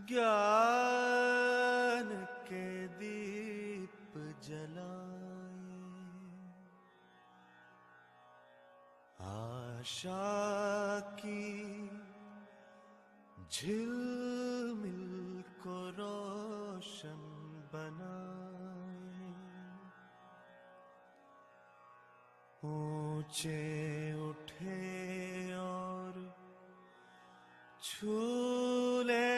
ज्ञान के दीप जलाए, आशा की झिलमिल को रोशन बनाए। ऊंचे उठे और छू ले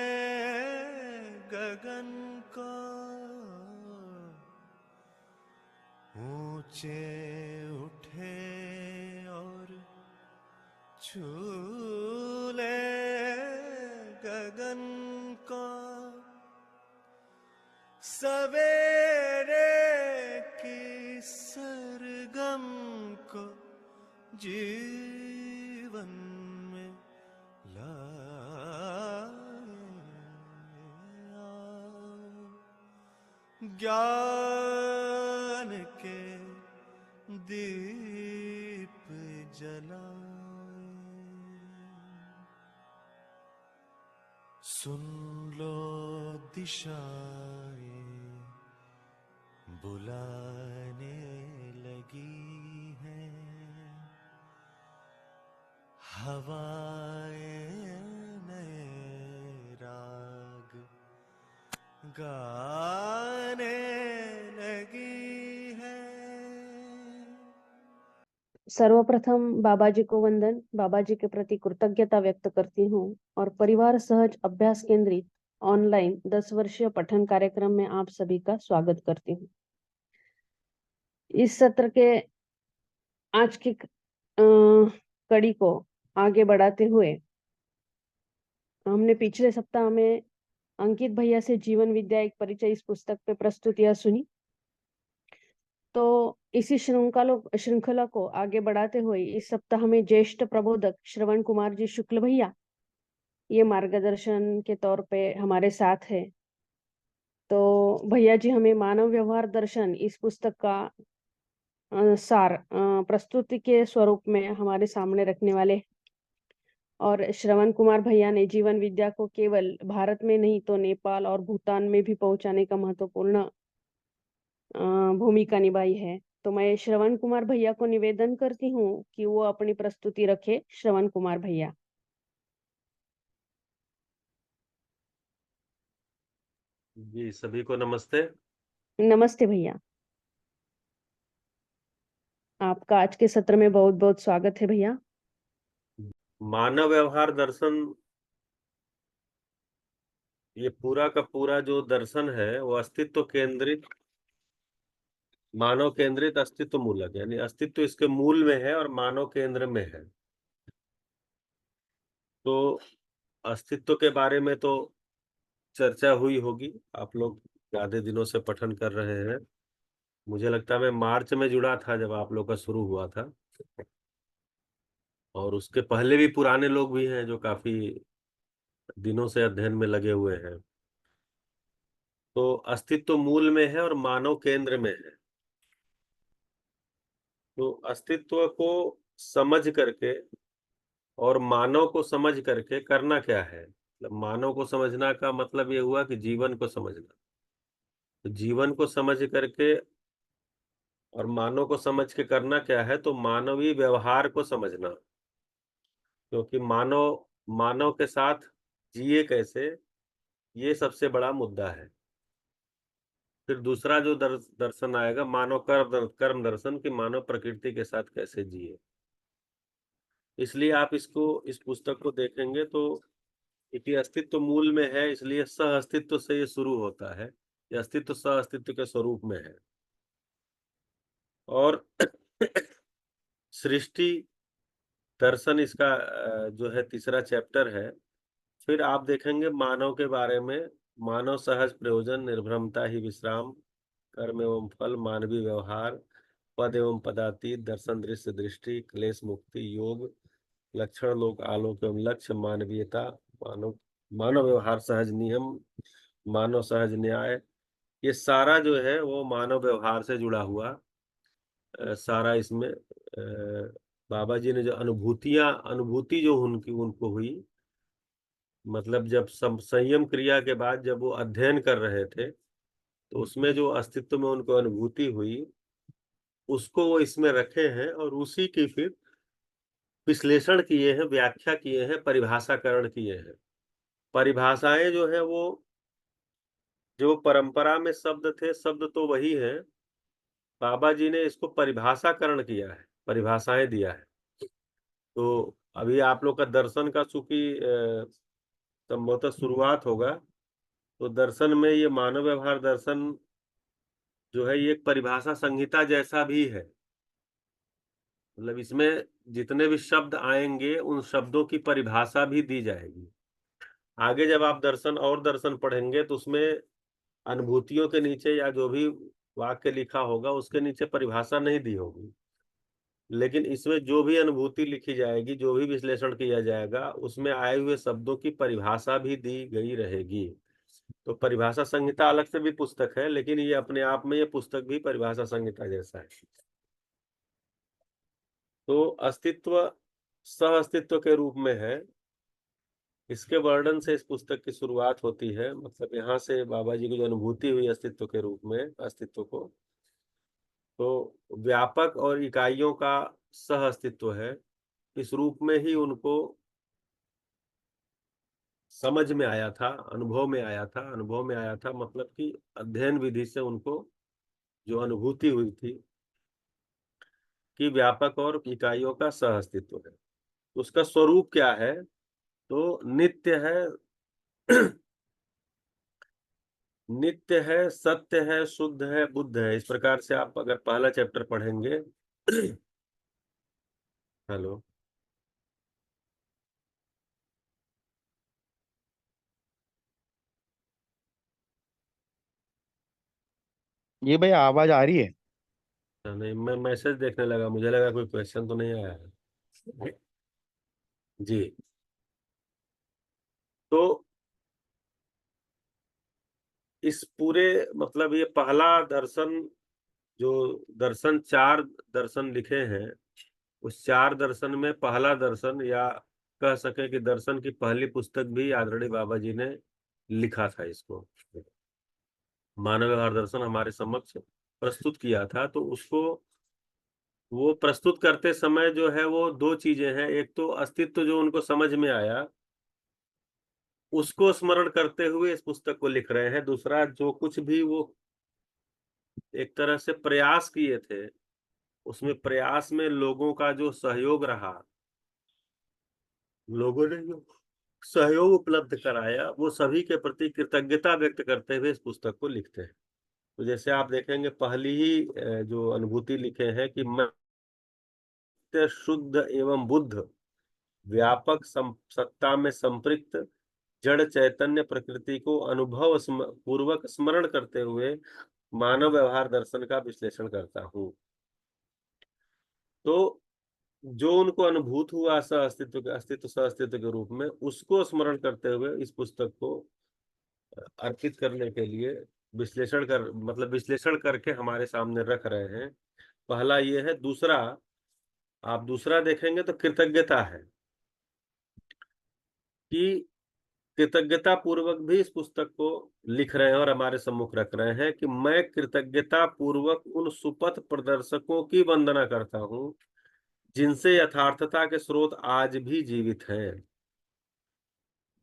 गगन को, ऊंचे उठे और छू ले गगन को, सवेरे की सरगम को जीवन में लाया। ज्ञान के दीप जलाए, सुन लो दिशाएं बुलाने लगी हैं, हवाएं नए राग गाने लगी है। सर्वप्रथम बाबा जी को वंदन। बाबा जी के प्रति कृतज्ञता व्यक्त करती हूँ और परिवार सहज अभ्यास केंद्रित ऑनलाइन 10 वर्षीय पठन कार्यक्रम में आप सभी का स्वागत करती हूँ। इस सत्र के आज की कड़ी को आगे बढ़ाते हुए हमने पिछले सप्ताह में अंकित भैया से जीवन विद्या एक परिचय इस पुस्तक पे प्रस्तुतियां सुनी। तो इसी श्रृंखला को आगे बढ़ाते हुए इस सप्ताह में ज्येष्ठ प्रबोधक श्रवण कुमार जी शुक्ल भैया ये मार्गदर्शन के तौर पे हमारे साथ है। तो भैया जी हमें मानव व्यवहार दर्शन इस पुस्तक का सार प्रस्तुति के स्वरूप में हमारे सामने रखने वाले, और श्रवण कुमार भैया ने जीवन विद्या को केवल भारत में नहीं तो नेपाल और भूटान में भी पहुंचाने का महत्वपूर्ण भूमिका निभाई है। तो मैं श्रवण कुमार भैया को निवेदन करती हूँ कि वो अपनी प्रस्तुति रखे। श्रवण कुमार भैया। जी, सभी को नमस्ते। नमस्ते भैया, आपका आज के सत्र में बहुत बहुत स्वागत है भैया। मानव व्यवहार दर्शन, ये पूरा का पूरा जो दर्शन है वो अस्तित्व केंद्रित, मानव केंद्रित, अस्तित्व मूलक, यानी अस्तित्व इसके मूल में है और मानव केंद्र में है। तो अस्तित्व के बारे में तो चर्चा हुई होगी, आप लोग ज्यादा दिनों से पठन कर रहे हैं। मुझे लगता है मैं मार्च में जुड़ा था जब आप लोग का शुरू हुआ था, और उसके पहले भी पुराने लोग भी हैं जो काफी दिनों से अध्ययन में लगे हुए हैं। तो अस्तित्व मूल में है और मानव केंद्र में है। तो अस्तित्व को समझ करके और मानव को समझ करके करना क्या है, मतलब मानव को समझना का मतलब ये हुआ कि जीवन को समझना। तो जीवन को समझ करके और मानव को समझ के करना क्या है, तो मानवीय व्यवहार को समझना, क्योंकि मानव मानव के साथ जिए कैसे, ये सबसे बड़ा मुद्दा है। फिर दूसरा जो दर्शन आएगा मानव कर्म दर्शन, की मानव प्रकृति के साथ कैसे जिए। इसलिए आप इस पुस्तक को देखेंगे तो क्योंकि अस्तित्व मूल में है, इसलिए सह अस्तित्व से ये शुरू होता है। ये अस्तित्व सह अस्तित्व के स्वरूप में है। और सृष्टि दर्शन इसका जो है तीसरा चैप्टर है। फिर आप देखेंगे मानव के बारे में, मानव सहज प्रयोजन, निर्भ्रमता ही विश्राम, कर्म एवं फल, मानवीय व्यवहार, पद एवं पदातीत, दर्शन दृश्य दृष्टि, क्लेश मुक्ति, योग, लक्षण लोक आलोक एवं लक्ष्य, मानवीयता, मानव मानव व्यवहार, सहज नियम, मानव सहज न्याय, ये सारा जो है वो मानव व्यवहार से जुड़ा हुआ सारा इसमें बाबा जी ने जो अनुभूति जो उनको हुई, मतलब जब संयम क्रिया के बाद जब वो अध्ययन कर रहे थे तो उसमें जो अस्तित्व में उनको अनुभूति हुई उसको वो इसमें रखे हैं और उसी की फिर विश्लेषण किए हैं, व्याख्या किए हैं, परिभाषाकरण किए हैं। परिभाषाएं जो है वो जो परंपरा में शब्द थे, शब्द तो वही है, बाबा जी ने इसको परिभाषाकरण किया है, परिभाषाएं दिया है। तो अभी आप लोग का दर्शन का चूंकि संभवतः शुरुआत होगा, तो दर्शन में ये मानव व्यवहार दर्शन जो है ये एक परिभाषा संहिता जैसा भी है। मतलब इसमें जितने भी शब्द आएंगे उन शब्दों की परिभाषा भी दी जाएगी। आगे जब आप दर्शन और दर्शन पढ़ेंगे तो उसमें अनुभूतियों के नीचे या जो भी वाक्य लिखा होगा उसके नीचे परिभाषा नहीं दी होगी, लेकिन इसमें जो भी अनुभूति लिखी जाएगी, जो भी विश्लेषण किया जाएगा, उसमें आए हुए शब्दों की परिभाषा भी दी गई रहेगी। तो परिभाषा संहिता अलग से भी पुस्तक है, लेकिन ये अपने आप में ये पुस्तक भी परिभाषा संहिता जैसा है। तो अस्तित्व सह अस्तित्व के रूप में है, इसके वर्णन से इस पुस्तक की शुरुआत होती है। मतलब यहाँ से बाबा जी को जो अनुभूति हुई अस्तित्व के रूप में, अस्तित्व को, तो व्यापक और इकाइयों का सह अस्तित्व है, इस रूप में ही उनको समझ में आया था, अनुभव में आया था। अनुभव में आया था मतलब कि अध्ययन विधि से उनको जो अनुभूति हुई थी कि व्यापक और इकाइयों का सह अस्तित्व है। उसका स्वरूप क्या है? तो नित्य है, नित्य है, सत्य है, शुद्ध है, बुद्ध है। इस प्रकार से आप अगर पहला चैप्टर पढ़ेंगे हेलो, ये भैया आवाज आ रही है? नहीं, मैं मैसेज देखने लगा, मुझे लगा कोई क्वेश्चन तो नहीं आया है जी। तो इस पूरे मतलब ये पहला दर्शन, जो दर्शन चार दर्शन लिखे हैं, उस चार दर्शन में पहला दर्शन, या कह सके कि दर्शन की पहली पुस्तक भी आदरणीय बाबा जी ने लिखा था। इसको मानव व्यवहार दर्शन हमारे समक्ष प्रस्तुत किया था। तो उसको वो प्रस्तुत करते समय जो है वो दो चीजें हैं, एक तो अस्तित्व जो उनको समझ में आया उसको स्मरण करते हुए इस पुस्तक को लिख रहे हैं। दूसरा, जो कुछ भी वो एक तरह से प्रयास किए थे, उसमें प्रयास में लोगों का जो सहयोग रहा, लोगों ने जो सहयोग उपलब्ध कराया, वो सभी के प्रति कृतज्ञता व्यक्त करते हुए इस पुस्तक को लिखते हैं। तो जैसे आप देखेंगे पहली ही जो अनुभूति लिखे हैं कि मैं शुद्ध एवं बुद्ध व्यापक सत्ता में संपृक्त जड़ चैतन्य प्रकृति को अनुभव पूर्वक स्मरण करते हुए मानव व्यवहार दर्शन का विश्लेषण करता हूँ। तो जो उनको अनुभूत हुआ अस्तित्व सह अस्तित्व के रूप में, उसको स्मरण करते हुए इस पुस्तक को अर्पित करने के लिए विश्लेषण करके हमारे सामने रख रहे हैं। पहला ये है। दूसरा, आप दूसरा देखेंगे तो कृतज्ञता है, कि कृतज्ञता पूर्वक भी इस पुस्तक को लिख रहे हैं और हमारे सम्मुख रख रहे हैं कि मैं कृतज्ञता पूर्वक उन सुपथ प्रदर्शकों की वंदना करता हूं जिनसे यथार्थता के स्रोत आज भी जीवित हैं।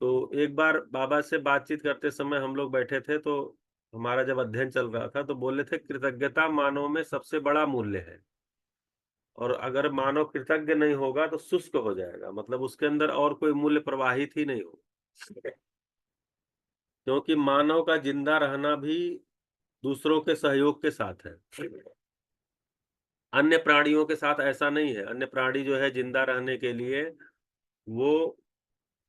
तो एक बार बाबा से बातचीत करते समय हम लोग बैठे थे, तो हमारा जब अध्ययन चल रहा था तो बोले थे कृतज्ञता मानव में सबसे बड़ा मूल्य है, और अगर मानव कृतज्ञ नहीं होगा तो शुष्क हो जाएगा, मतलब उसके अंदर और कोई मूल्य प्रवाहित ही नहीं हो। क्योंकि मानव का जिंदा रहना भी दूसरों के सहयोग के साथ है, अन्य प्राणियों के साथ ऐसा नहीं है। अन्य प्राणी जो है जिंदा रहने के लिए वो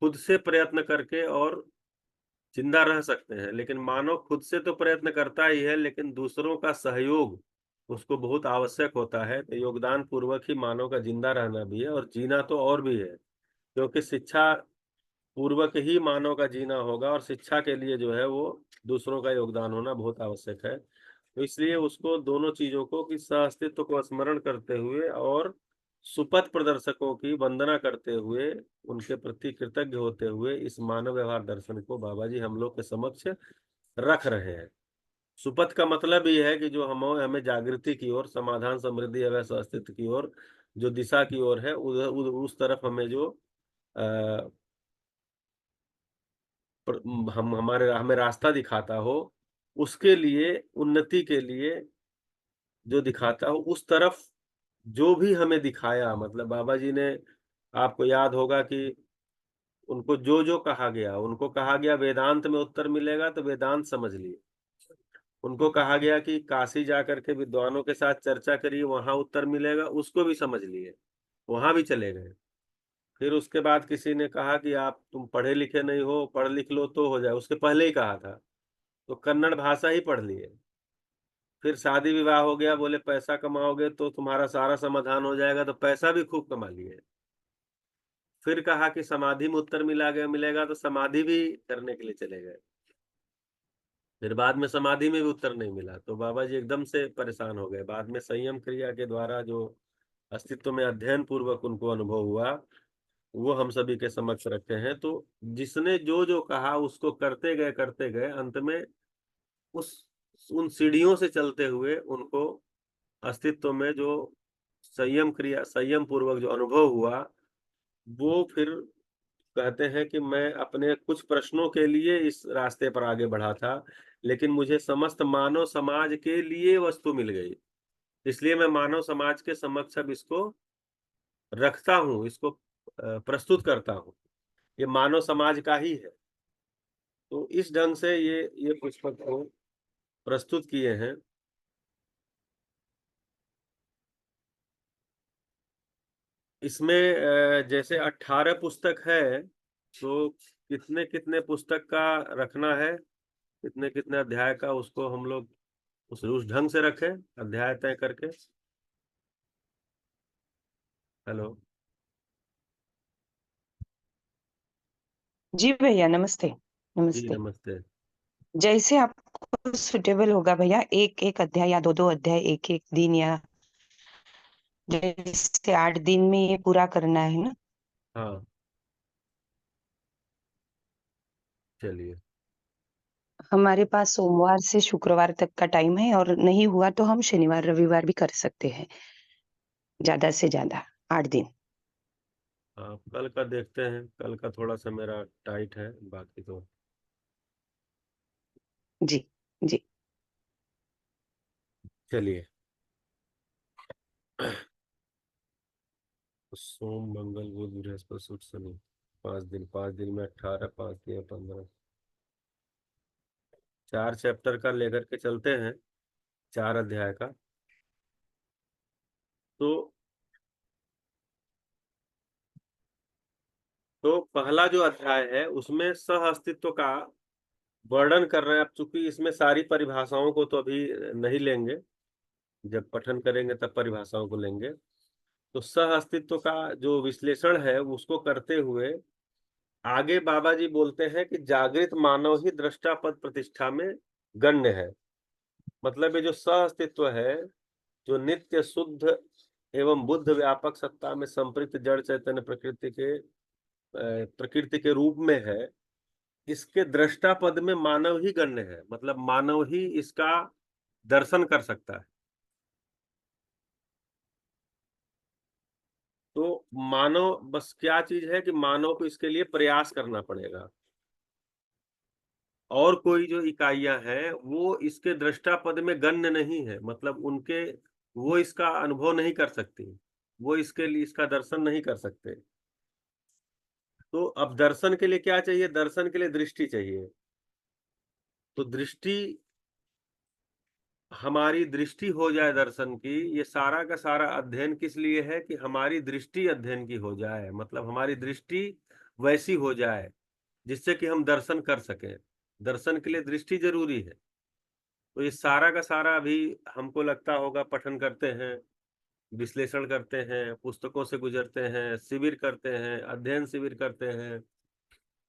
खुद से प्रयत्न करके और जिंदा रह सकते हैं, लेकिन मानव खुद से तो प्रयत्न करता ही है, लेकिन दूसरों का सहयोग उसको बहुत आवश्यक होता है। तो योगदान पूर्वक ही मानव का जिंदा रहना भी है और जीना तो और भी है, क्योंकि शिक्षा पूर्वक ही मानव का जीना होगा, और शिक्षा के लिए जो है वो दूसरों का योगदान होना बहुत आवश्यक है। तो इसलिए उसको दोनों चीजों को कि सह अस्तित्व को स्मरण करते हुए और सुपथ प्रदर्शकों की वंदना करते हुए, उनके प्रति कृतज्ञ होते हुए इस मानव व्यवहार दर्शन को बाबा जी हम लोग के समक्ष रख रहे हैं। सुपथ का मतलब ये है कि जो हमें जागृति की ओर, समाधान, समृद्धि एवं अस्तित्व की ओर जो दिशा की ओर है, उस तरफ हमें जो अ, हमें रास्ता दिखाता हो, उसके लिए, उन्नति के लिए जो दिखाता हो, उस तरफ जो भी हमें दिखाया, मतलब बाबा जी ने, आपको याद होगा कि उनको जो जो कहा गया, उनको कहा गया वेदांत में उत्तर मिलेगा तो वेदांत समझ लिए। उनको कहा गया कि काशी जाकर के विद्वानों के साथ चर्चा करिए, वहां उत्तर मिलेगा, उसको भी समझ लिए, वहां भी चले गए। फिर उसके बाद किसी ने कहा कि आप, तुम पढ़े लिखे नहीं हो, पढ़ लिख लो तो हो जाए, उसके पहले ही कहा था, तो कन्नड़ भाषा ही पढ़ लिए। फिर शादी विवाह हो गया, बोले पैसा कमाओगे तो तुम्हारा सारा समाधान हो जाएगा, तो पैसा भी खूब कमा लिए। फिर कहा कि समाधि में उत्तर मिलेगा, तो समाधि भी करने के लिए चले गए। फिर बाद में समाधि में भी उत्तर नहीं मिला, तो बाबा जी एकदम से परेशान हो गए। बाद में संयम क्रिया के द्वारा जो अस्तित्व में अध्ययन पूर्वक उनको अनुभव हुआ, वो हम सभी के समक्ष रखे हैं। तो जिसने जो जो कहा उसको करते गए अंत में उस उन सीढ़ियों से चलते हुए उनको अस्तित्व में जो संयम पूर्वक जो अनुभव हुआ, वो फिर कहते हैं कि मैं अपने कुछ प्रश्नों के लिए इस रास्ते पर आगे बढ़ा था, लेकिन मुझे समस्त मानव समाज के लिए वस्तु मिल गई, इसलिए मैं मानव समाज के समक्ष अब इसको रखता हूँ, इसको प्रस्तुत करता हूँ, ये मानव समाज का ही है। तो इस ढंग से ये पुस्तक को प्रस्तुत किए हैं। इसमें जैसे 18 पुस्तक है, तो कितने कितने पुस्तक का रखना है, कितने कितने अध्याय का, उसको हम लोग उस ढंग से रखें, अध्याय तय करके। हेलो। जी भैया, नमस्ते। जी नमस्ते। नमस्ते। जैसे आपको सुटेबल होगा भैया, एक एक अध्याय या दो दो अध्याय एक एक दिन, या जैसे 8 दिन में ये पूरा करना है ना। हाँ चलिए। हमारे पास सोमवार से शुक्रवार तक का टाइम है, और नहीं हुआ तो हम शनिवार रविवार भी कर सकते हैं, ज्यादा से ज्यादा 8 दिन। हाँ कल का देखते हैं, कल का थोड़ा सा मेरा टाइट है, बाकी तो जी जी। चलिए। सोम मंगल बुध बृहस्पति शुक्र शनि, 5 दिन, 5 दिन में 18, 5 दिन में 15, 4 चैप्टर का लेकर के चलते हैं, 4 अध्याय का। तो पहला जो अध्याय है उसमें सह अस्तित्व का वर्णन कर रहे हैं। अब चूंकि इसमें सारी परिभाषाओं को तो अभी नहीं लेंगे, जब पठन करेंगे तब परिभाषाओं को लेंगे। तो सह अस्तित्व का जो विश्लेषण है उसको करते हुए आगे बाबा जी बोलते हैं कि जागृत मानव ही दृष्टा पद प्रतिष्ठा में गण्य है। मतलब ये जो सह अस्तित्व है, जो नित्य शुद्ध एवं बुद्ध व्यापक सत्ता में संपृक्त जड़ चैतन्य प्रकृति के रूप में है, इसके दृष्टा पद में मानव ही गण्य है, मतलब मानव ही इसका दर्शन कर सकता है। तो मानव, बस क्या चीज है कि मानव को इसके लिए प्रयास करना पड़ेगा, और कोई जो इकाइयां हैं वो इसके दृष्टा पद में गण्य नहीं है, मतलब उनके, वो इसका अनुभव नहीं कर सकती, वो इसके लिए इसका दर्शन नहीं कर सकते। तो अब दर्शन के लिए क्या चाहिए? दर्शन के लिए दृष्टि चाहिए। तो दृष्टि, हमारी दृष्टि हो जाए दर्शन की, ये सारा का सारा अध्ययन किस लिए है कि हमारी दृष्टि अध्ययन की हो जाए, मतलब हमारी दृष्टि वैसी हो जाए जिससे कि हम दर्शन कर सकें। दर्शन के लिए दृष्टि जरूरी है। तो ये सारा का सारा अभी हमको लगता होगा, पठन करते हैं, विश्लेषण करते हैं, पुस्तकों से गुजरते हैं, शिविर करते हैं, अध्ययन शिविर करते हैं,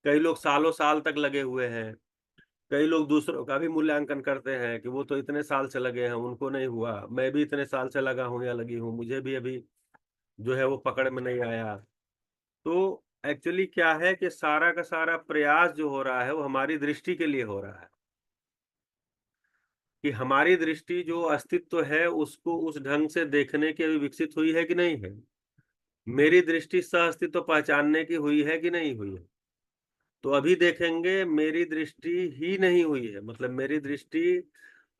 कई लोग सालों साल तक लगे हुए हैं, कई लोग दूसरों का भी मूल्यांकन करते हैं कि वो तो इतने साल से लगे हैं, उनको नहीं हुआ, मैं भी इतने साल से लगा हूं या लगी हूँ, मुझे भी अभी जो है वो पकड़ में नहीं आया। तो एक्चुअली क्या है कि सारा का सारा प्रयास जो हो रहा है वो हमारी दृष्टि के लिए हो रहा है, कि हमारी दृष्टि जो अस्तित्व है उसको उस ढंग से देखने की अभी विकसित हुई है कि नहीं है। मेरी दृष्टि सह अस्तित्व पहचानने की हुई है कि नहीं हुई है। तो अभी देखेंगे मेरी दृष्टि ही नहीं हुई है, मतलब मेरी दृष्टि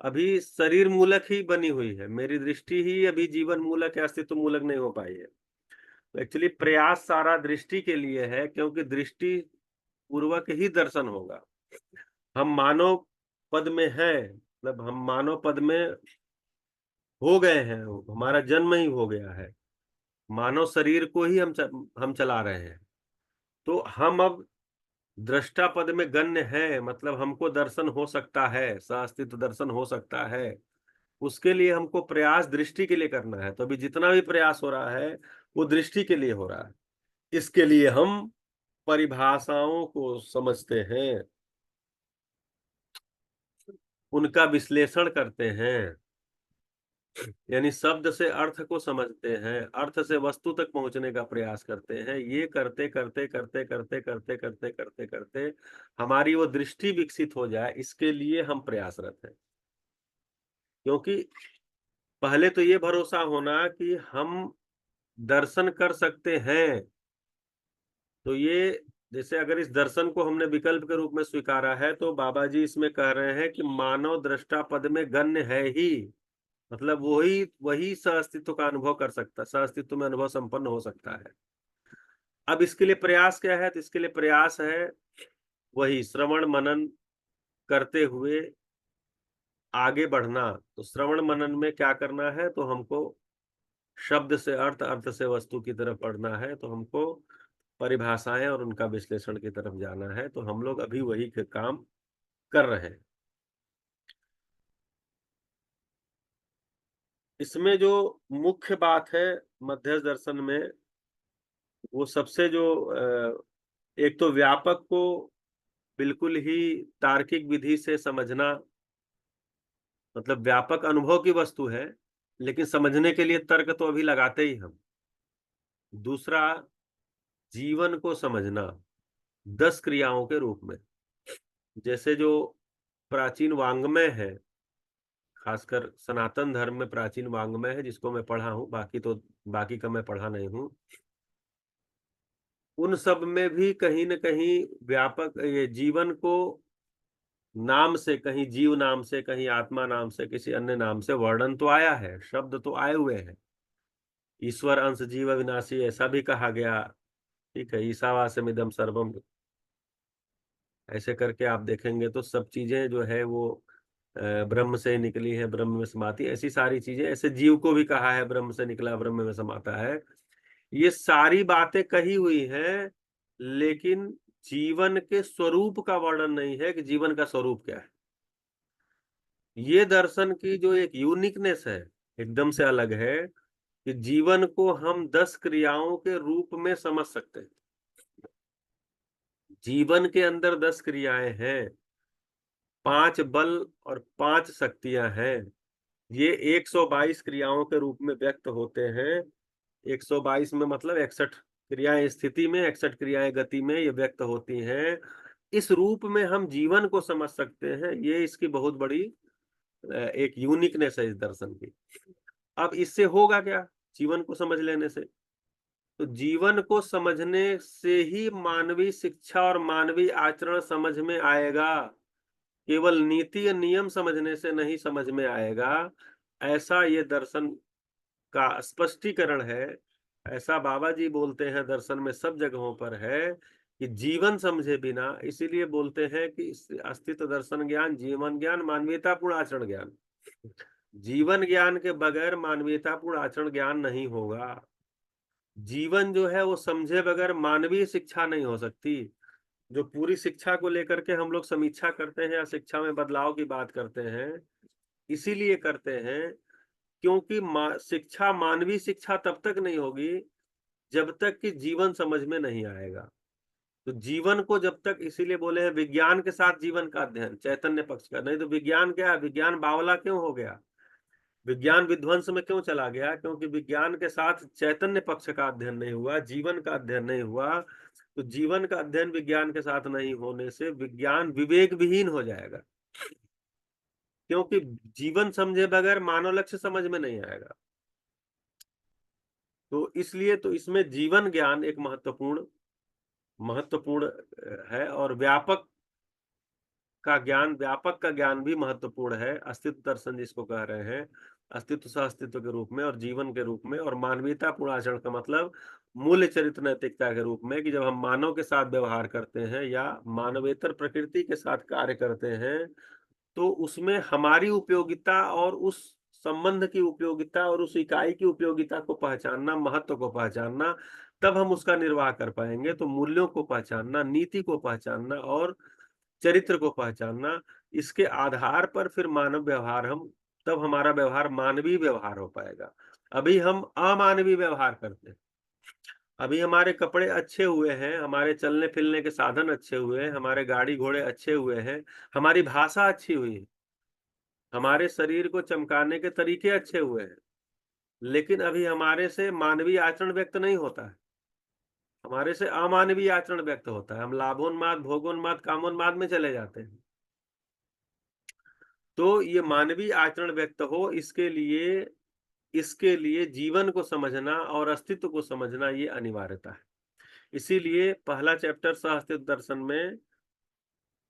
अभी शरीर मूलक ही बनी हुई है, मेरी दृष्टि ही अभी जीवन मूलक या अस्तित्व मूलक नहीं हो पाई है। तो एक्चुअली प्रयास सारा दृष्टि के लिए है, क्योंकि दृष्टि पूर्वक ही दर्शन होगा। हम मानव पद में हैं, मतलब हम मानव पद में हो गए हैं, हमारा जन्म ही हो गया है, मानव शरीर को ही हम चला रहे हैं। तो हम अब दृष्टा पद में गण्य है, मतलब हमको दर्शन हो सकता है, सास्तित्व दर्शन हो सकता है। उसके लिए हमको प्रयास दृष्टि के लिए करना है। तो अभी जितना भी प्रयास हो रहा है वो दृष्टि के लिए हो रहा है। इसके लिए हम परिभाषाओं को समझते हैं, उनका विश्लेषण करते हैं, यानी शब्द से अर्थ को समझते हैं, अर्थ से वस्तु तक पहुंचने का प्रयास करते हैं। ये करते करते करते करते करते करते करते करते हमारी वो दृष्टि विकसित हो जाए, इसके लिए हम प्रयासरत हैं। क्योंकि पहले तो ये भरोसा होना कि हम दर्शन कर सकते हैं। तो ये जैसे अगर इस दर्शन को हमने विकल्प के रूप में स्वीकारा है, तो बाबा जी इसमें कह रहे हैं कि मानव दृष्टा पद में गण्य है ही, मतलब वही वही सहअस्तित्व का अनुभव कर सकता, सहअस्तित्व में अनुभव संपन्न हो सकता है। अब इसके लिए प्रयास क्या है? तो इसके लिए प्रयास है वही श्रवण मनन करते हुए आगे बढ़ना। तो श्रवण मनन में क्या करना है? तो हमको शब्द से अर्थ, अर्थ से वस्तु की तरफ पढ़ना है। तो हमको परिभाषाएं और उनका विश्लेषण की तरफ जाना है। तो हम लोग अभी वही काम कर रहे हैं। इसमें जो मुख्य बात है मध्यस्थ दर्शन में, वो सबसे जो एक तो व्यापक को बिल्कुल ही तार्किक विधि से समझना, मतलब व्यापक अनुभव की वस्तु है, लेकिन समझने के लिए तर्क तो अभी लगाते ही हम। दूसरा, जीवन को समझना 10 क्रियाओं के रूप में। जैसे जो प्राचीन वाङ्मय है, खासकर सनातन धर्म में प्राचीन वाङ्मय है, जिसको मैं पढ़ा हूं, बाकी का मैं पढ़ा नहीं हूं। उन सब में भी कहीं न कहीं व्यापक ये जीवन को नाम से, कहीं जीव नाम से, कहीं आत्मा नाम से, किसी अन्य नाम से वर्णन तो आया है, शब्द तो आए हुए हैं। ईश्वर अंश जीव अविनाशी ऐसा भी कहा गया, ठीक है। ईशावास्यमिदं सर्वम, ऐसे करके आप देखेंगे तो सब चीजें जो है वो ब्रह्म से निकली है, ब्रह्म में समाती, ऐसी सारी चीजें। ऐसे जीव को भी कहा है ब्रह्म से निकला, ब्रह्म में समाता है। ये सारी बातें कही हुई हैं, लेकिन जीवन के स्वरूप का वर्णन नहीं है कि जीवन का स्वरूप क्या है। ये दर्शन की जो एक यूनिकनेस है, एकदम से अलग है, कि जीवन को हम 10 क्रियाओं के रूप में समझ सकते हैं। जीवन के अंदर 10 क्रियाएं हैं, 5 बल और 5 शक्तियां हैं। ये 122 क्रियाओं के रूप में व्यक्त होते हैं। 122 में मतलब 61 क्रियाएं स्थिति में, 61 क्रियाएं गति में ये व्यक्त होती हैं। इस रूप में हम जीवन को समझ सकते हैं। ये इसकी बहुत बड़ी एक यूनिकनेस है इस दर्शन की। अब इससे होगा क्या जीवन को समझ लेने से? तो जीवन को समझने से ही मानवीय शिक्षा और मानवीय आचरण समझ में आएगा। केवल नीति या नियम समझने से नहीं समझ में आएगा, ऐसा ये दर्शन का स्पष्टीकरण है। ऐसा बाबा जी बोलते हैं, दर्शन में सब जगहों पर है कि जीवन समझे बिना, इसीलिए बोलते हैं कि अस्तित्व दर्शन ज्ञान, जीवन ज्ञान, मानवीयतापूर्ण आचरण ज्ञान। जीवन ज्ञान के बगैर मानवीयतापूर्ण आचरण ज्ञान नहीं होगा। जीवन जो है वो समझे बगैर मानवीय शिक्षा नहीं हो सकती। जो पूरी शिक्षा को लेकर के हम लोग समीक्षा करते हैं या शिक्षा में बदलाव की बात करते हैं, इसीलिए करते हैं क्योंकि शिक्षा, मानवीय शिक्षा तब तक नहीं होगी जब तक कि जीवन समझ में नहीं आएगा। तो जीवन को जब तक, इसीलिए बोले हैं विज्ञान के साथ जीवन का अध्ययन, चैतन्य पक्ष का। नहीं तो विज्ञान क्या है? विज्ञान बावला क्यों हो गया? विज्ञान विध्वंस में क्यों चला गया? क्योंकि विज्ञान के साथ चैतन्य पक्ष का अध्ययन नहीं हुआ, जीवन का अध्ययन नहीं हुआ। तो जीवन का अध्ययन विज्ञान के साथ नहीं होने से विज्ञान विवेक विहीन हो जाएगा, क्योंकि जीवन समझे बगैर मानव लक्ष्य समझ में नहीं आएगा। तो इसलिए तो इसमें जीवन ज्ञान एक महत्वपूर्ण है, और व्यापक का ज्ञान भी महत्वपूर्ण है। अस्तित्व दर्शन जिसको कह रहे हैं, अस्तित्व सह अस्तित्व के रूप में और जीवन के रूप में, और मानवीयता पूर्ण आचरण का मतलब मूल्य चरित्र नैतिकता के रूप में, कि जब हम मानव के साथ व्यवहार करते हैं या मानवेतर प्रकृति के साथ कार्य करते हैं, तो उसमें हमारी उपयोगिता और उस संबंध की उपयोगिता और उस इकाई की उपयोगिता को पहचानना, महत्व को पहचानना, तब हम उसका निर्वाह कर पाएंगे। तो मूल्यों को पहचानना, नीति को पहचानना और चरित्र को पहचानना, इसके आधार पर फिर मानव व्यवहार तब हमारा व्यवहार मानवीय व्यवहार हो पाएगा। अभी हम अमानवीय व्यवहार करते हैं। अभी हमारे कपड़े अच्छे हुए हैं, हमारे चलने फिरने के साधन अच्छे हुए हैं, हमारे गाड़ी घोड़े अच्छे हुए हैं, हमारी भाषा अच्छी हुई है, हमारे शरीर को चमकाने के तरीके अच्छे हुए हैं, लेकिन अभी हमारे से मानवीय आचरण व्यक्त नहीं होता है, हमारे से अमानवीय आचरण व्यक्त होता है। हम लाभोन्माद, भोगोन्माद, कामोन्माद में चले जाते हैं। तो ये मानवीय आचरण व्यक्त हो, इसके लिए जीवन को समझना और अस्तित्व को समझना ये अनिवार्यता है। इसीलिए पहला चैप्टर सह अस्तित्व दर्शन में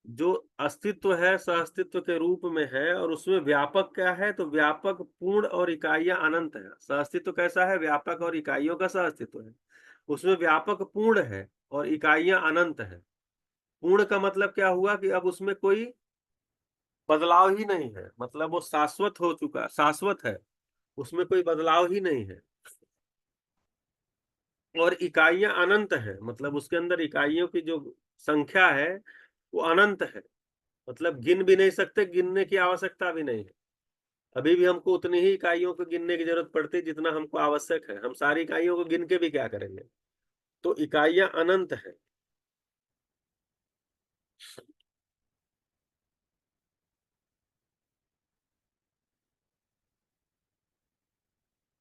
जो अस्तित्व है सह अस्तित्व के रूप में है, और उसमें व्यापक क्या है? तो व्यापक पूर्ण और इकाइयां अनंत है। सह अस्तित्व कैसा है? व्यापक और इकाइयों का सह अस्तित्व है। उसमें व्यापक पूर्ण है और इकाइयां अनंत है। पूर्ण का मतलब क्या हुआ? कि अब उसमें कोई बदलाव ही नहीं है, मतलब वो शाश्वत है, उसमें कोई बदलाव ही नहीं है। और इकाइयां अनंत है, मतलब उसके अंदर इकाइयों की जो संख्या है वो अनंत है, मतलब गिन भी नहीं सकते, गिनने की आवश्यकता भी नहीं है। अभी भी हमको उतनी ही इकाइयों को गिनने की जरूरत पड़ती है जितना हमको आवश्यक है। हम सारी इकाइयों को गिन के भी क्या करेंगे? तो इकाइयां अनंत है।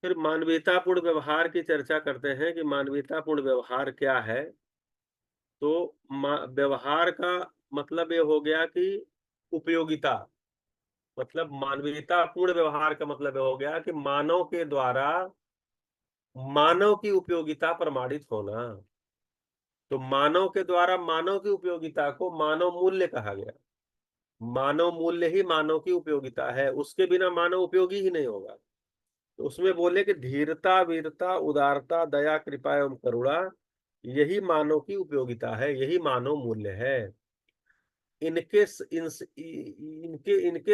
फिर मानवीयतापूर्ण व्यवहार की चर्चा करते हैं कि मानवीयतापूर्ण व्यवहार क्या है। तो व्यवहार का मतलब ये हो गया कि उपयोगिता, मतलब मानवीयतापूर्ण व्यवहार का मतलब ये हो गया कि मानव के द्वारा मानव की उपयोगिता प्रमाणित होना। तो मानव के द्वारा मानव की उपयोगिता को मानव मूल्य कहा गया। मानव मूल्य ही मानव की उपयोगिता है, उसके बिना मानव उपयोगी ही नहीं होगा। तो उसमें बोले कि धीरता, वीरता, उदारता, दया, कृपा एवं करुणा, यही मानव की उपयोगिता है, यही मानव मूल्य है। इनके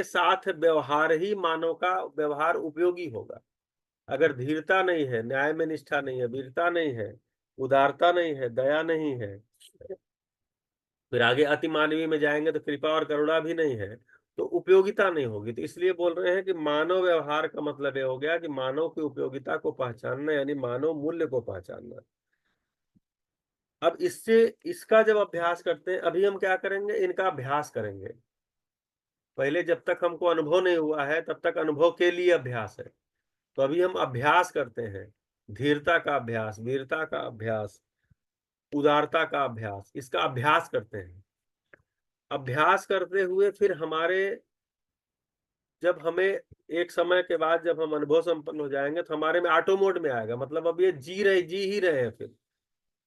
साथ व्यवहार ही मानव का व्यवहार उपयोगी होगा। अगर धीरता नहीं है, न्याय में निष्ठा नहीं है, वीरता नहीं है, उदारता नहीं है, दया नहीं है, फिर आगे अति मानवीय में जाएंगे तो कृपा और करुणा भी नहीं है, तो उपयोगिता नहीं होगी। तो इसलिए बोल रहे हैं कि मानव व्यवहार का मतलब ये हो गया कि मानव की उपयोगिता को पहचानना, यानी मानव मूल्य को पहचानना। अब इसका जब अभ्यास करते हैं, अभी हम क्या करेंगे? इनका अभ्यास करेंगे। पहले जब तक हमको अनुभव नहीं हुआ है तब तक अनुभव के लिए अभ्यास है। तो अभी हम अभ्यास करते हैं, धीरता का अभ्यास, वीरता का अभ्यास, उदारता का अभ्यास, इसका अभ्यास करते हैं। अभ्यास करते हुए फिर जब हमें एक समय के बाद जब हम अनुभव संपन्न हो जाएंगे तो हमारे में ऑटो मोड में आएगा, मतलब अब ये जी ही रहे हैं।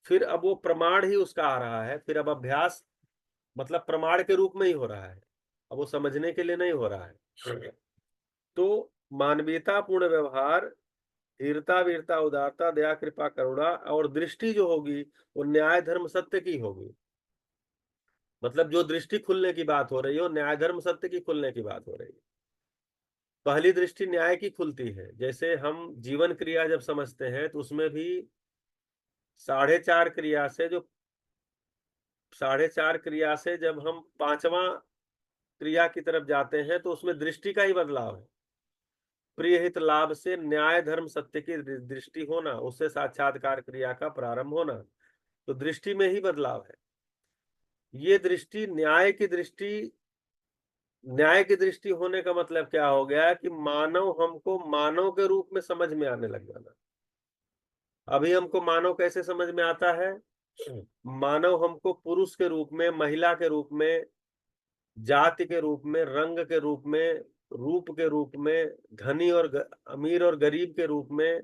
फिर अब वो प्रमाण ही उसका आ रहा है। फिर अब अभ्यास मतलब प्रमाण के रूप में ही हो रहा है, अब वो समझने के लिए नहीं हो रहा है। तो मानवीयतापूर्ण व्यवहार, धीरता, वीरता, उदारता, दया, कृपा, करुणा, और दृष्टि जो होगी वो न्याय, धर्म, सत्य की होगी। मतलब जो दृष्टि खुलने की बात हो रही है वो न्याय, धर्म, सत्य की खुलने की बात हो रही है। पहली दृष्टि न्याय की खुलती है। जैसे हम जीवन क्रिया जब समझते हैं तो उसमें भी 4.5 क्रिया से जब हम 5वां क्रिया की तरफ जाते हैं तो उसमें दृष्टि का ही बदलाव है। प्रिय हित लाभ से न्याय, धर्म, सत्य की दृष्टि होना, उससे साक्षात्कार क्रिया का प्रारंभ होना, तो दृष्टि में ही बदलाव है। ये दृष्टि, न्याय की दृष्टि न्याय की दृष्टि होने का मतलब क्या हो गया कि मानव हमको मानव के रूप में समझ में आने लग जाना। अभी हमको मानव कैसे समझ में आता है? मानव हमको पुरुष के रूप में, महिला के रूप में, जाति के रूप में, रंग के रूप में, रूप के रूप में, धनी और अमीर और गरीब के रूप में,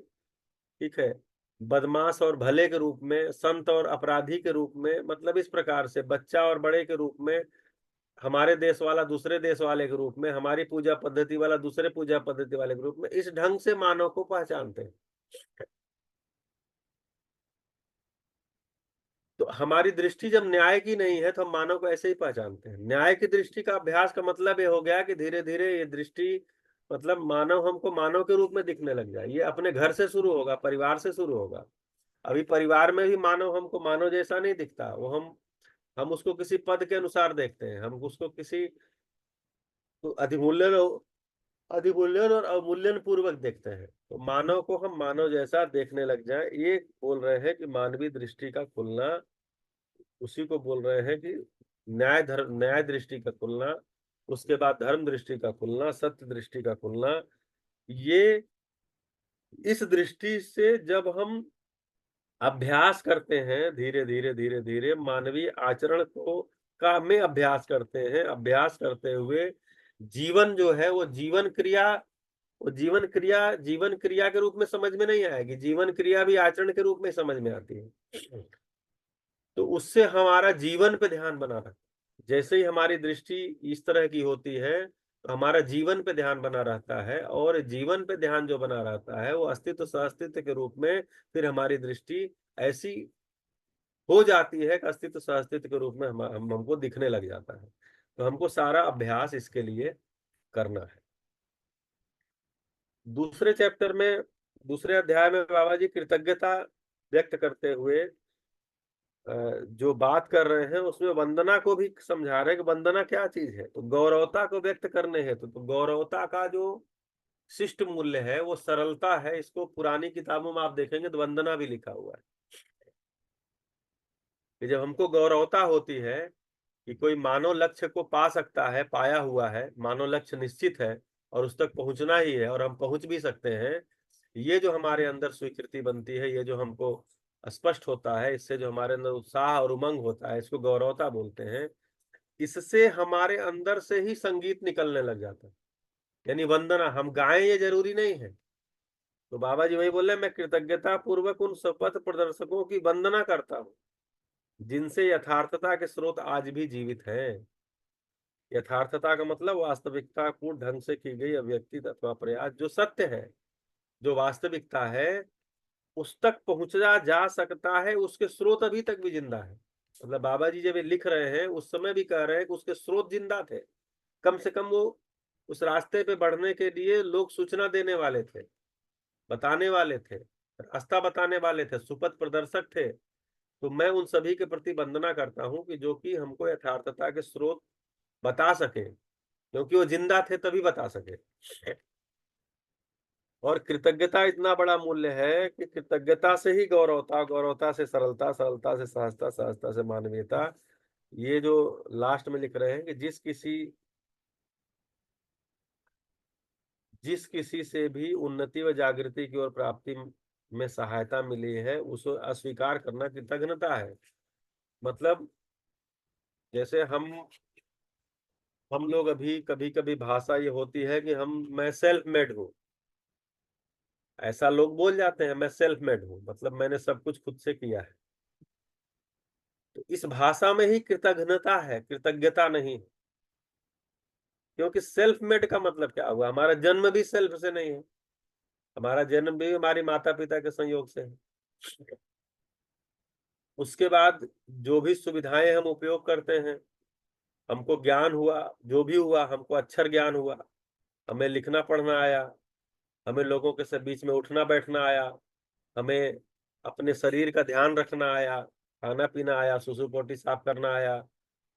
ठीक है, बदमाश और भले के रूप में, संत और अपराधी के रूप में, मतलब इस प्रकार से बच्चा और बड़े के रूप में, हमारे देश वाला दूसरे देश वाले के रूप में, हमारी पूजा पद्धति वाला दूसरे पूजा पद्धति वाले के रूप में, इस ढंग से मानव को पहचानते हैं। तो हमारी दृष्टि जब न्याय की नहीं है तो हम मानव को ऐसे ही पहचानते हैं। न्याय की दृष्टि का अभ्यास का मतलब ये हो गया कि धीरे धीरे ये दृष्टि, मतलब मानव हमको मानव के रूप में दिखने लग जाए। ये अपने घर से शुरू होगा, परिवार से शुरू होगा। अभी परिवार में भी मानव हमको मानव जैसा नहीं दिखता, वो हम उसको किसी पद के अनुसार देखते हैं, हम उसको किसी अधिमूल्यन अधिमूल्यन और अवमूल्यन पूर्वक देखते हैं। तो मानव को हम मानव जैसा देखने लग जाए, ये बोल रहे हैं कि मानवीय दृष्टि का खुलना, उसी को बोल रहे हैं कि न्याय दृष्टि का खुलना, उसके बाद धर्म दृष्टि का खुलना, सत्य दृष्टि का खुलना। ये इस दृष्टि से जब हम अभ्यास करते हैं, धीरे धीरे धीरे धीरे मानवीय आचरण को का में अभ्यास करते हैं, अभ्यास करते हुए जीवन जो है वो जीवन क्रिया के रूप में समझ में नहीं आएगी, जीवन क्रिया भी आचरण के रूप में समझ में आती है। तो उससे हमारा जीवन पे ध्यान बना रहता है। जैसे ही हमारी दृष्टि इस तरह की होती है तो हमारा जीवन पे ध्यान बना रहता है, और जीवन पे ध्यान जो बना रहता है वो अस्तित्व सहअस्तित्व के रूप में फिर हमारी दृष्टि ऐसी हो जाती है कि अस्तित्व सहअस्तित्व के रूप में हमको दिखने लग जाता है। तो हमको सारा अभ्यास इसके लिए करना है। दूसरे चैप्टर में, दूसरे अध्याय में बाबा जी कृतज्ञता व्यक्त करते हुए जो बात कर रहे हैं उसमें वंदना को भी समझा रहे हैं कि वंदना क्या चीज है। तो गौरवता को व्यक्त करने हैं तो गौरवता का जो शिष्ट मूल्य है वो सरलता है। इसको पुरानी किताबों में आप देखेंगे तो वंदना भी लिखा हुआ है कि जब हमको गौरवता होती है कि कोई मानव लक्ष्य को पा सकता है, पाया हुआ है, मानव लक्ष्य निश्चित है और उस तक पहुंचना ही है और हम पहुंच भी सकते हैं, ये जो हमारे अंदर स्वीकृति बनती है, ये जो हमको स्पष्ट होता है, इससे जो हमारे अंदर उत्साह और उमंग होता है, इसको गौरवता बोलते हैं। इससे हमारे अंदर से ही संगीत निकलने लग जाता है। यानी वंदना हम गाएं ये जरूरी नहीं है। तो बाबा जी वही बोले, मैं कृतज्ञता पूर्वक उन सपथ प्रदर्शकों की वंदना करता हूँ जिनसे यथार्थता के स्रोत आज भी जीवित हैं। यथार्थता का मतलब वास्तविकता को ढंग से की गई अभिव्यक्ति अथवा प्रयास, जो सत्य है, जो वास्तविकता है, उस तक पहुंचा जा सकता है, उसके स्रोत अभी तक भी जिंदा है। मतलब बाबा जी जब ये लिख रहे हैं उस समय भी कह रहे हैं कि उसके स्रोत जिंदा थे। कम से कम वो उस रास्ते पे बढ़ने के लिए लोग सूचना देने वाले थे, बताने वाले थे, रास्ता बताने वाले थे, सुपथ प्रदर्शक थे। तो मैं उन सभी के प्रति वंदना करता हूँ कि जो कि हमको यथार्थता के स्रोत बता सके, क्योंकि वो जिंदा थे तभी बता सके। और कृतज्ञता इतना बड़ा मूल्य है कि कृतज्ञता से ही गौरवता, गौरवता से सरलता, सरलता से सहजता, सहजता से मानवीयता। ये जो लास्ट में लिख रहे हैं कि जिस किसी से भी उन्नति व जागृति की ओर प्राप्ति में सहायता मिली है उसे अस्वीकार करना कृतज्ञता है। मतलब जैसे हम लोग अभी कभी कभी भाषा ये होती है कि मैं सेल्फ मेड हूँ, ऐसा लोग बोल जाते हैं, मैं सेल्फ मेड हूँ, मतलब मैंने सब कुछ खुद से किया है। तो इस भाषा में ही कृतज्ञता है, कृतज्ञता नहीं। क्योंकि सेल्फ मेड का मतलब क्या हुआ, हमारा जन्म भी सेल्फ से नहीं है, हमारा जन्म भी हमारी माता पिता के संयोग से है। उसके बाद जो भी सुविधाएं हम उपयोग करते हैं, हमको ज्ञान हुआ, जो भी हुआ, हमको अक्षर ज्ञान हुआ, हमें लिखना पढ़ना आया, हमें लोगों के सब बीच में उठना बैठना आया, हमें अपने शरीर का ध्यान रखना आया, खाना पीना आया, सुसु पोटी साफ करना आया,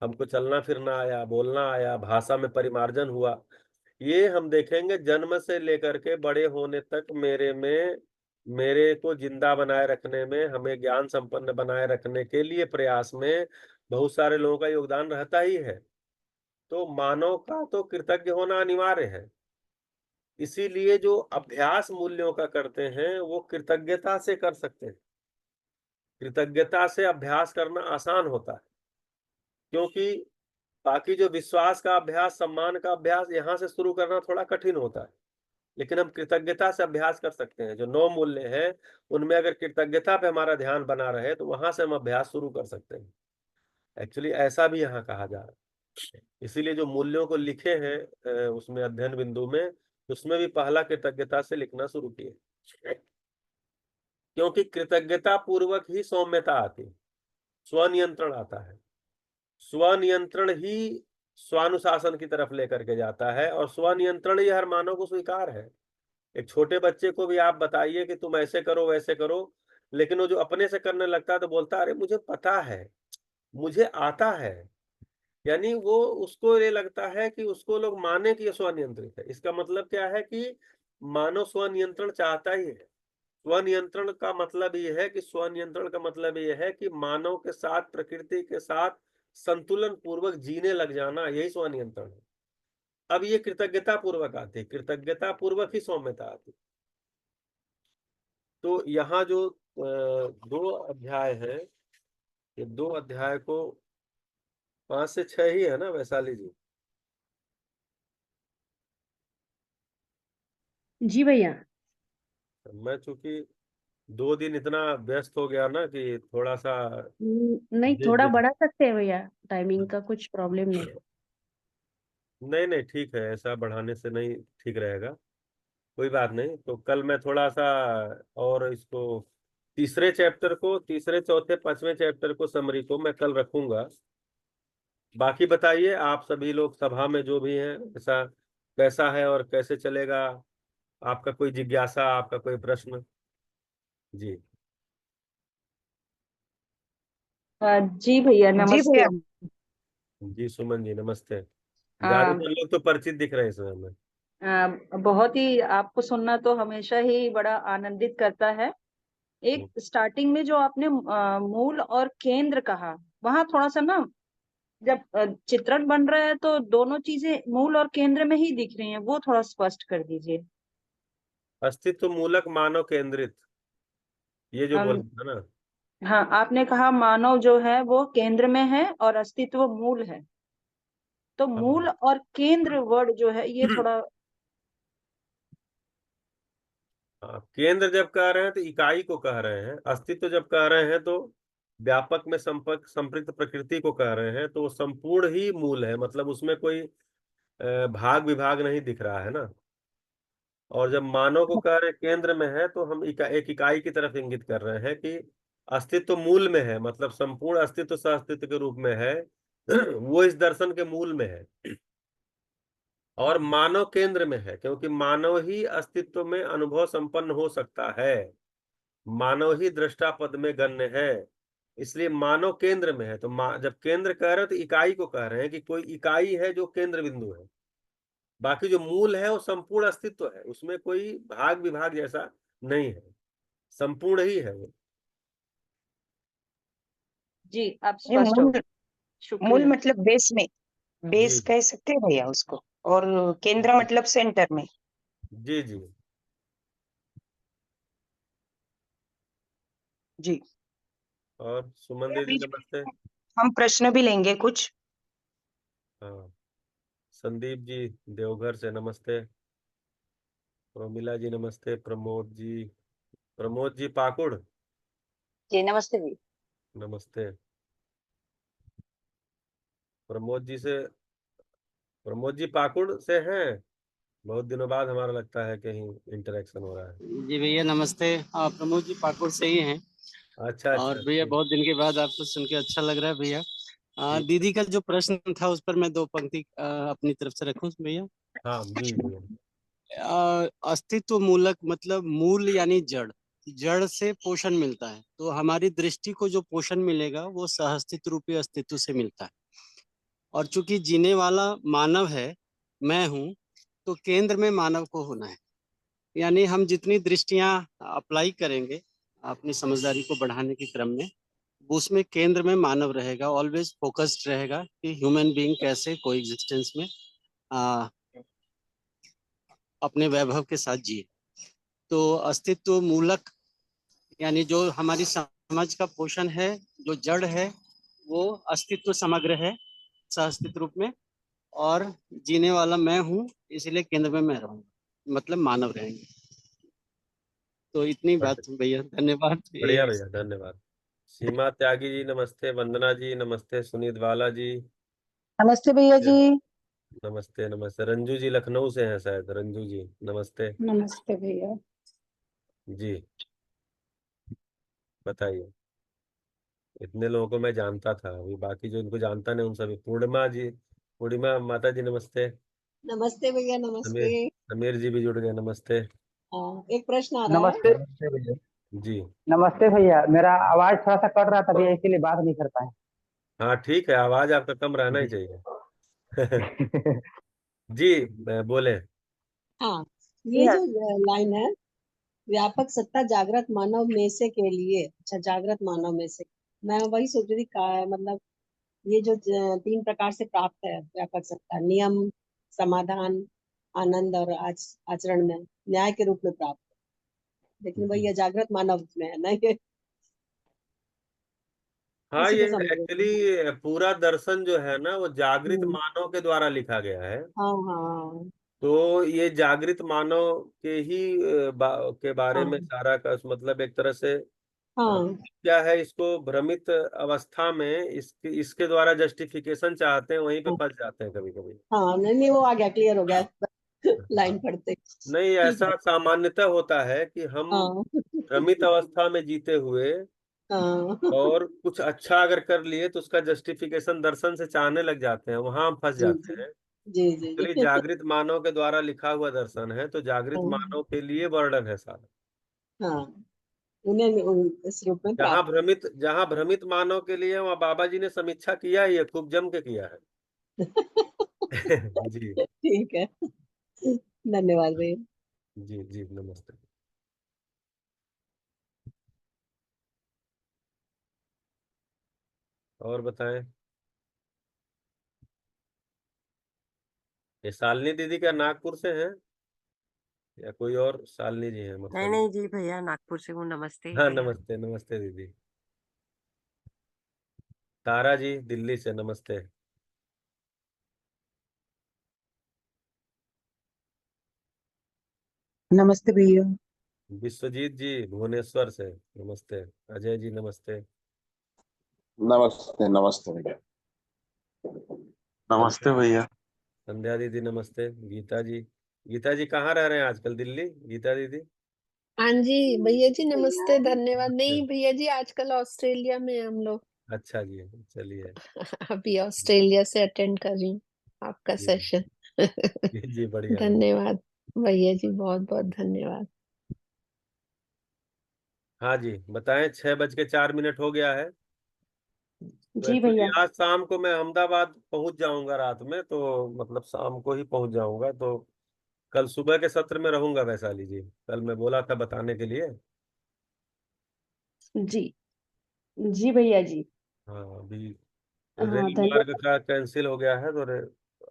हमको चलना फिरना आया, बोलना आया, भाषा में परिमार्जन हुआ। ये हम देखेंगे जन्म से लेकर के बड़े होने तक मेरे को जिंदा बनाए रखने में, हमें ज्ञान संपन्न बनाए रखने के लिए प्रयास में बहुत सारे लोगों का योगदान रहता ही है। तो मानव का तो कृतज्ञ होना अनिवार्य है। इसीलिए जो अभ्यास मूल्यों का करते हैं वो कृतज्ञता से कर सकते हैं। कृतज्ञता से अभ्यास करना आसान होता है, क्योंकि बाकी जो विश्वास का अभ्यास, सम्मान का अभ्यास यहाँ से शुरू करना थोड़ा कठिन होता है। लेकिन हम कृतज्ञता से अभ्यास कर सकते हैं। जो 9 मूल्य हैं, उनमें अगर कृतज्ञता पे हमारा ध्यान बना रहे तो वहां से हम अभ्यास शुरू कर सकते हैं। एक्चुअली ऐसा भी यहाँ कहा जा रहा है। इसीलिए जो मूल्यों को लिखे हैं उसमें अध्ययन बिंदु में, उसमें भी पहला कृतज्ञता से लिखना शुरू किए, क्योंकि कृतज्ञता पूर्वक ही सौम्यता आती है, स्वनियंत्रण आता है। स्वनियंत्रण ही स्वानुशासन की तरफ लेकर के जाता है, और स्वनियंत्रण ही हर मानव को स्वीकार है। एक छोटे बच्चे को भी आप बताइए कि तुम ऐसे करो वैसे करो, लेकिन वो जो अपने से करने लगता है तो बोलता है अरे मुझे पता है, मुझे आता है। यानी वो, उसको ये लगता है कि उसको लोग माने कि ये स्वनियंत्रित है। इसका मतलब क्या है कि मानव स्वनियंत्रण चाहता ही है। स्वनियंत्रण का मतलब ये है कि स्वनियंत्रण का मतलब ये है कि मानव के साथ, प्रकृति के साथ संतुलन पूर्वक जीने लग जाना, यही स्वनियंत्रण है। अब ये कृतज्ञता पूर्वक आती है, कृतज्ञता पूर्वक ही सौम्यता आती है। तो यहाँ जो 2 अध्याय है, ये 2 अध्याय को 5 से 6 ही है ना वैशाली जी? जी भैया। मैं चूंकि 2 दिन इतना व्यस्त हो गया ना कि थोड़ा सा नहीं, जी थोड़ा जी। बढ़ा सकते हैं भैया, टाइमिंग का कुछ प्रॉब्लम नहीं। नहीं नहीं, ठीक है, ऐसा बढ़ाने से नहीं ठीक रहेगा, कोई बात नहीं। तो कल मैं थोड़ा सा और इसको, तीसरे चैप्टर को, तीसरे चौथे पांचवें चैप्टर को, समरी को मैं कल रखूंगा। बाकी बताइए आप सभी लोग सभा में जो भी हैं, ऐसा कैसा है और कैसे चलेगा? आपका कोई जिज्ञासा, आपका कोई प्रश्न? जी जी भैया जी नमस्ते। भैया। जी, सुमन जी नमस्ते। अ, ज्यादातर लोग तो परिचित दिख रहे हैं इस समय में। बहुत ही आपको सुनना तो हमेशा ही बड़ा आनंदित करता है। एक स्टार्टिंग में जो आपने मूल और केंद्र कहा, वहां थोड़ा सा ना, जब चित्रण बन रहा है तो दोनों चीजें मूल और केंद्र में ही दिख रही हैं, वो थोड़ा स्पष्ट कर दीजिए। अस्तित्व मूलक मानव केंद्रित, ये जो बोल अम, रहे हैं ना। हाँ, आपने कहा मानव जो है वो केंद्र में है और अस्तित्व मूल है, तो मूल हाँ और केंद्र वर्ड जो है ये थोड़ा। हाँ, केंद्र जब कह रहे हैं तो इकाई को कह रहे हैं, अस्तित्व जब कह रहे हैं तो व्यापक में संपर्क संपृक्त प्रकृति को कह रहे हैं। तो वो संपूर्ण ही मूल है, मतलब उसमें कोई भाग विभाग नहीं दिख रहा है ना। और जब मानव को कह रहे हैं केंद्र में है, तो हम एक इकाई की तरफ इंगित कर रहे हैं कि अस्तित्व मूल में है, मतलब संपूर्ण अस्तित्व सह अस्तित्व के रूप में है। वो इस दर्शन के मूल में है, और मानव केंद्र में है, क्योंकि मानव ही अस्तित्व में अनुभव संपन्न हो सकता है। मानव ही दृष्टा पद में गण्य है, इसलिए मानव केंद्र में है। तो जब केंद्र कह रहे हैं तो इकाई को कह रहे हैं कि कोई इकाई है जो केंद्र बिंदु है। बाकी जो मूल है वो संपूर्ण अस्तित्व है, उसमें कोई भाग विभाग जैसा नहीं है, संपूर्ण ही है वो। जी, आप ये स्पष्ट हो। मूल, मूल शुक्रिया। मतलब बेस में, बेस जी कह सकते हैं भैया उसको, और केंद्र मतलब सेंटर में। जी जी। जी और सुमन भैया, दीदी बीच नमस्ते। में हम प्रश्न भी लेंगे कुछ। हाँ, संदीप जी देवघर से नमस्ते। प्रोमिला जी नमस्ते। प्रमोद जी पाकुड़ जी नमस्ते जी। नमस्ते। प्रमोद जी से, प्रमोद जी पाकुड़ से हैं? बहुत दिनों बाद हमारा लगता है कहीं इंटरेक्शन हो रहा है। जी भैया नमस्ते। प्रमोद जी पाकुड़ से ही हैं। अच्छा अच्छा और भैया अच्छा। बहुत दिन के बाद आपको सुन के अच्छा लग रहा है भैया। जी दीदी का जो प्रश्न था उस पर मैं 2 पंक्ति अपनी तरफ से रखूं भैया। हाँ जी जी। अस्तित्व मूलक मतलब मूल यानी जड़, जड़ से पोषण मिलता है, तो हमारी दृष्टि को जो पोषण मिलेगा वो सहअस्तित्व रूपी अस्तित्व से मिलता है। और चूंकि जीने वाला मानव है, मैं हूँ, तो केंद्र में मानव को होना है। यानी हम जितनी दृष्टियां अप्लाई करेंगे अपनी समझदारी को बढ़ाने के क्रम में, उसमें केंद्र में मानव रहेगा, ऑलवेज फोकस्ड रहेगा कि ह्यूमन बीइंग कैसे कोएग्जिस्टेंस में आ, अपने वैभव के साथ जिए। तो अस्तित्व मूलक यानी जो हमारी समझ का पोषण है, जो जड़ है, वो अस्तित्व समग्र है सह-अस्तित्व रूप में, और जीने वाला मैं हूँ, इसलिए केंद्र में मैं रहूंगा, मतलब मानव रहेंगे। तो इतनी बात भैया, धन्यवाद। बढ़िया भैया, धन्यवाद। सीमा त्यागी जी नमस्ते, वंदना जी नमस्ते, सुनीत वाला जी नमस्ते भैया जी। नमस्ते। नमस्ते रंजू जी, लखनऊ से हैं शायद, रंजू जी नमस्ते नमस्ते भैया। जी। बताइए। इतने लोगों को मैं जानता था, अभी बाकी जो इनको जानता नहीं उन सभी। पूर्णिमा जी, पूर्णिमा माता जी नमस्ते। नमस्ते भैया, नमस्ते। समीर, समीर जी भी जुड़ गए, नमस्ते हाँ, एक प्रश्न आ रहा है। नमस्ते। नमस्ते भैया। जी। नमस्ते भैया, मेरा आवाज थोड़ा सा कट रहा था भैया, इसीलिए बात नहीं कर पाए। हाँ ठीक है, आवाज आपका कम रहना ही चाहिए। जी बोले। हाँ, ये जो लाइन है, व्यापक सत्ता जागृत मानव में से के लिए, अच्छा जागृत मानव में से, मैं वही सोच रही थी मतलब ये जो 3 प्रकार से प्राप्त है व्यापक सत्ता, नियम, समाधान, आनंद और आचरण में न्याय के रूप में प्राप्त है, लेकिन वही ये जागृत मानव में है ना, ये हाँ, इसी ये को समझ रही थी। एक्चुअली पूरा दर्शन जो है ना, वो जागृत हम्म, मानव के द्वारा लिखा गया है। हाँ हाँ तो ये जागृत मानव के ही के बारे में हाँ सारा का मतलब एक तरह से हाँ क्या है, इसको भ्रमित अवस्था में इसके द्वारा जस्टिफिकेशन चाहते हैं, वहीं पे हाँ फंस जाते हैं कभी कभी। हाँ, नहीं नहीं, वो आ गया, क्लियर हो गया हाँ। लाइन पढ़ते। नहीं, ठीक है। ऐसा सामान्यतः होता है कि हम हाँ भ्रमित अवस्था में जीते हुए हाँ और कुछ अच्छा अगर कर लिए तो उसका जस्टिफिकेशन दर्शन से चाहने लग जाते हैं, वहां हम फंस जी जाते जी हैं। जी जी एक्चुअली जी। जागृत मानव के द्वारा लिखा हुआ दर्शन है, तो जागृत हाँ मानव के लिए वर्णन है सारा। हाँ, उन्हें इस रूप में जहाँ प्राप्त। भ्रमित मानव के लिए वहाँ बाबा जी ने समीक्षा किया ही है, खूब जम के किया है। जी ठीक है, धन्यवाद भैया। जी जी नमस्ते। और बताएं। ये शालिनी दीदी क्या नागपुर से हैं या कोई और शालिनी जी हैं नहीं मतलब? नहीं जी भैया, नागपुर से हूँ। नमस्ते हाँ भैया। नमस्ते, नमस्ते दीदी। तारा जी दिल्ली से नमस्ते। नमस्ते भैया। विश्वजीत जी भुवनेश्वर से नमस्ते। अजय जी नमस्ते। नमस्ते नमस्ते भैया। नमस्ते भैया। संध्या दीदी नमस्ते। गीता जी, गीता जी कहाँ रह रहे हैं आजकल? दिल्ली, गीता दीदी? हाँ जी भैया जी, नमस्ते, धन्यवाद। नहीं भैया जी, आजकल ऑस्ट्रेलिया में हैं हम लोग। अच्छा जी, चलिए। अभी ऑस्ट्रेलिया से अटेंड कर रही हूँ आपका जी सेशन। जी बढ़िया बढ़िया। धन्यवाद भैया जी, बहुत बहुत धन्यवाद। हाँ जी बताएं, 6:04 हो गया है। तो जी एक्चुअली भैया। आज शाम को मैं अहमदाबाद पहुंच जाऊंगा, रात में तो मतलब शाम को ही पहुंच जाऊंगा, तो कल सुबह के सत्र में रहूंगा वैशाली जी। कल मैं बोला था बताने के लिए। जी जी भैया जी। हाँ अभी हाँ रेल मार्ग धन्यवाद। का कैंसिल हो गया है, तो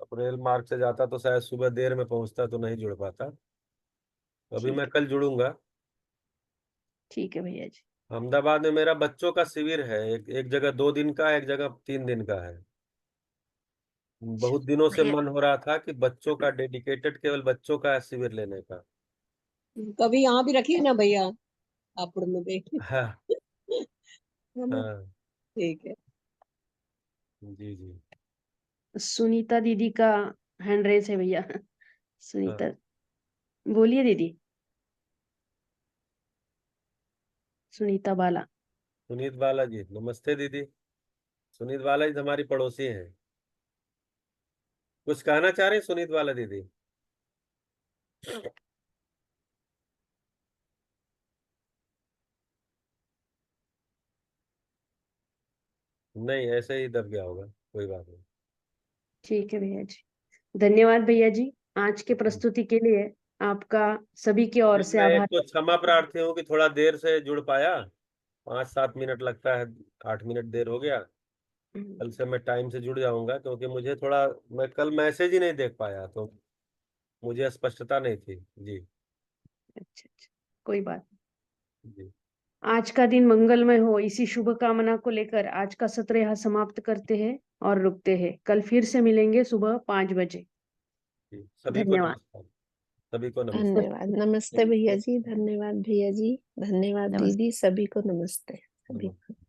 अब रेल मार्ग से जाता तो शायद सुबह देर में पहुंचता, तो नहीं जुड़ पाता। तो अभी ठीक मैं है, कल जुड़ूंगा। ठीक है भैया जी। अहमदाबाद में मेरा बच्चों का शिविर है, एक जगह 2 दिन का, एक जगह 3 दिन का है। बहुत दिनों से भैया मन हो रहा था कि बच्चों का डेडिकेटेड, केवल बच्चों का शिविर लेने का। कभी यहाँ भी रखिए ना भैया, हापुड़ में भी। हाँ है ना? हाँ ठीक है। जी जी सुनीता दीदी का हैंड रेस है भैया। हाँ। सुनीता, बोलिए दीदी। सुनीता बाला। सुनीत बाला जी नमस्ते दीदी। सुनीत बाला जी हमारी पड़ोसी हैं। कुछ कहना चाह रहे हैं सुनीत बाला दीदी? नहीं, ऐसे ही दब गया होगा, कोई बात नहीं। ठीक है भैया जी, धन्यवाद भैया जी आज के प्रस्तुति के लिए। आपका सभी की ओर जी, से मैं एक आभार। तो क्षमा प्रार्थी हूँ कि थोड़ा देर से जुड़ पाया। 5-7 मिनट लगता है, 8 मिनट देर हो गया। हम्म, कल से मैं टाइम से जुड़ जाऊंगा, क्योंकि मुझे थोड़ा, मैं कल मैसेज ही नहीं देख पाया, तो मुझे स्पष्टता नहीं थी। जी। अच्छा अच्छा, कोई बात नहीं। जी। आज का दिन मंगलमय हो, इसी शुभ कामना को लेकर आज का सत्र यहाँ समाप्त करते हैं और रुकते हैं। कल फिर से मिलेंगे सुबह 5 बजे। जी। सभी को धन्यवाद। नमस्कार। सभी को नमस्कार। धन्यवाद। नमस्ते भैया जी, धन्यवाद भैया जी, धन्यवाद नमस्ते। दीदी, सभी को नमस्ते। सभी नमस्कार।